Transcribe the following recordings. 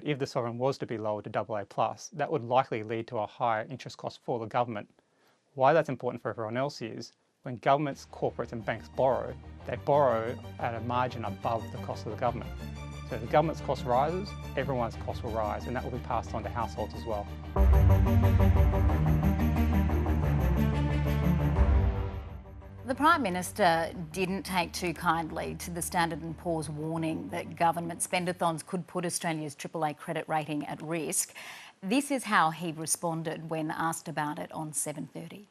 if the sovereign was to be lowered to AA+, that would likely lead to a higher interest cost for the government. Why that's important for everyone else is when governments, corporates and banks borrow, they borrow at a margin above the cost of the government. So if the government's cost rises, everyone's cost will rise, and that will be passed on to households as well. The Prime Minister didn't take too kindly to the Standard & Poor's warning that government spendathons could put Australia's AAA credit rating at risk. This is how he responded when asked about it on 7:30.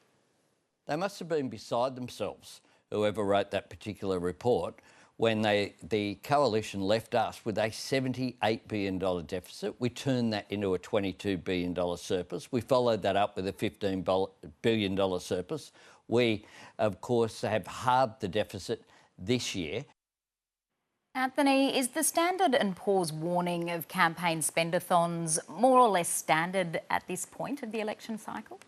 They must have been beside themselves, whoever wrote that particular report, when the coalition left us with a $78 billion deficit. We turned that into a $22 billion surplus. We followed that up with a $15 billion surplus. We, of course, have halved the deficit this year. Anthony, is the Standard & Poor's warning of campaign spendathons more or less standard at this point of the election cycle?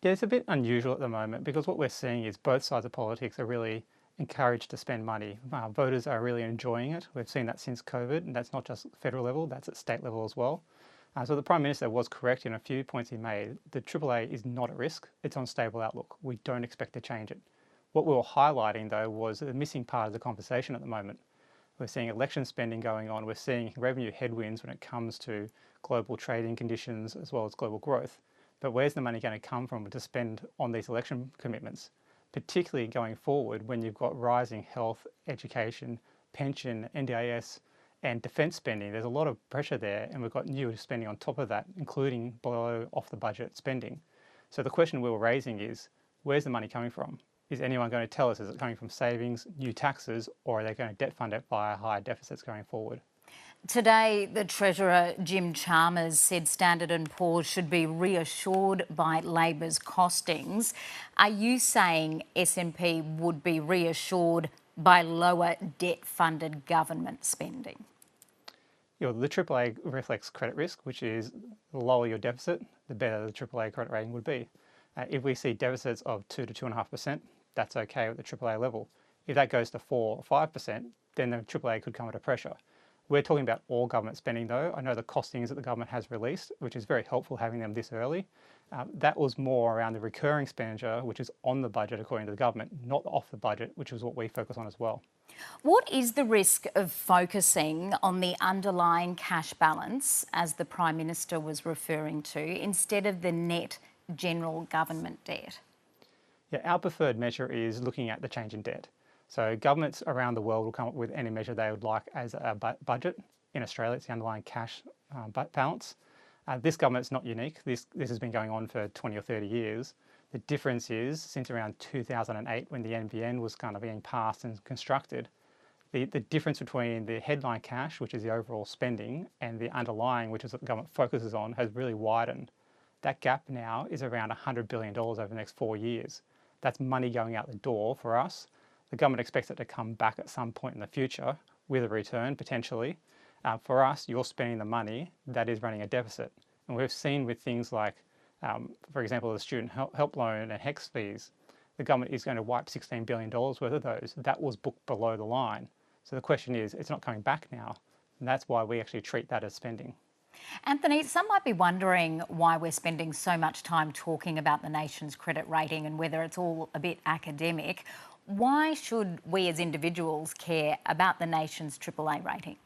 Yeah, it's a bit unusual at the moment because what we're seeing is both sides of politics are really encouraged to spend money. Voters are really enjoying it. We've seen that since COVID, and that's not just federal level, that's at state level as well. So the Prime Minister was correct in a few points he made. The AAA is not at risk, it's on stable outlook. We don't expect to change it. What we were highlighting though was the missing part of the conversation at the moment. We're seeing election spending going on, we're seeing revenue headwinds when it comes to global trading conditions as well as global growth. But where's the money going to come from to spend on these election commitments? Particularly going forward when you've got rising health, education, pension, NDIS and defence spending. There's a lot of pressure there, and we've got new spending on top of that, including below off the budget spending. So the question we were raising is, where's the money coming from? Is anyone going to tell us, is it coming from savings, new taxes, or are they going to debt fund it via higher deficits going forward? Today, the Treasurer, Jim Chalmers, said Standard & Poor's should be reassured by Labor's costings. Are you saying S&P would be reassured by lower debt-funded government spending? Yeah, the AAA reflects credit risk, which is the lower your deficit, the better the AAA credit rating would be. If we see deficits of 2 to 2.5%, that's okay at the AAA level. If that goes to 4 or 5%, then the AAA could come under pressure. We're talking about all government spending though. I know the costings that the government has released, which is very helpful having them this early. That was more around the recurring expenditure, which is on the budget according to the government, not off the budget, which is what we focus on as well. What is the risk of focusing on the underlying cash balance, as the Prime Minister was referring to, instead of the net general government debt? Yeah, our preferred measure is looking at the change in debt. So governments around the world will come up with any measure they would like as a budget. In Australia, it's the underlying cash balance. This government's not unique. This has been going on for 20 or 30 years. The difference is, since around 2008, when the NBN was kind of being passed and constructed, the difference between the headline cash, which is the overall spending, and the underlying, which is what the government focuses on, has really widened. That gap now is around $100 billion over the next 4 years. That's money going out the door for us. The government expects it to come back at some point in the future with a return, potentially. For us, you're spending the money that is running a deficit. And we've seen with things like, for example, the student help loan and HECS fees, the government is going to wipe $16 billion worth of those. That was booked below the line. So the question is, it's not coming back now. And that's why we actually treat that as spending. Anthony, some might be wondering why we're spending so much time talking about the nation's credit rating and whether it's all a bit academic. Why should we as individuals care about the nation's AAA rating?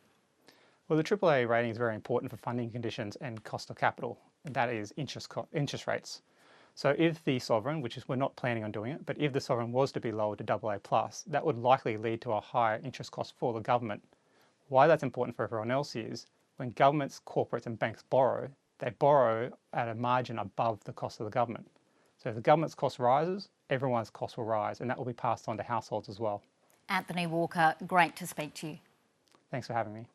Well, the AAA rating is very important for funding conditions and cost of capital, and that is interest rates. So if the sovereign, which is we're not planning on doing it, but if the sovereign was to be lowered to AA+, that would likely lead to a higher interest cost for the government. Why that's important for everyone else is when governments, corporates and banks borrow, they borrow at a margin above the cost of the government. So if the government's cost rises, everyone's cost will rise, and that will be passed on to households as well. Anthony Walker, great to speak to you. Thanks for having me.